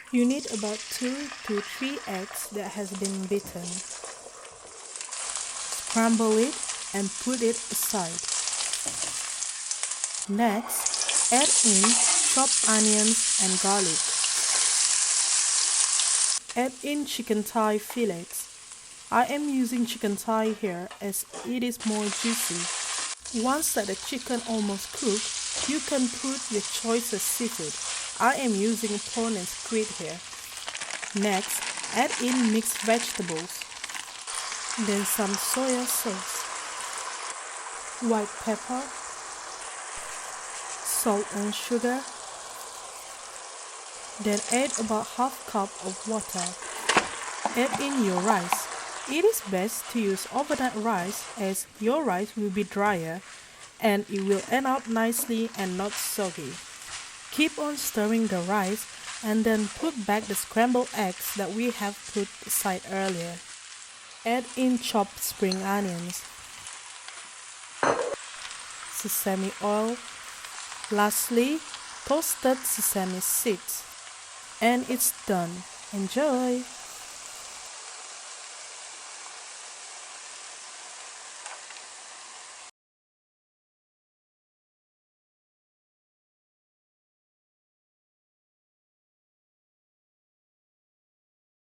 You need about 2 to 3 eggs that has been beaten. Scramble it and put it aside. Next, add in chopped onions and garlic. Add in chicken thigh fillets. I am using chicken thigh here as it is more juicy. Once that the chicken almost cooked, you can put your choice of seafood. I am using prawn and squid here. Next, add in mixed vegetables. Then some soya sauce, white pepper, salt and sugar. Then add about half cup of water. Add in your rice. It is best to use overnight rice as your rice will be drier and it will end up nicely and not soggy. Keep on stirring the rice and then put back the scrambled eggs that we have put aside earlier. Add in chopped spring onions, sesame oil, lastly toasted sesame seeds. And it's done. Enjoy!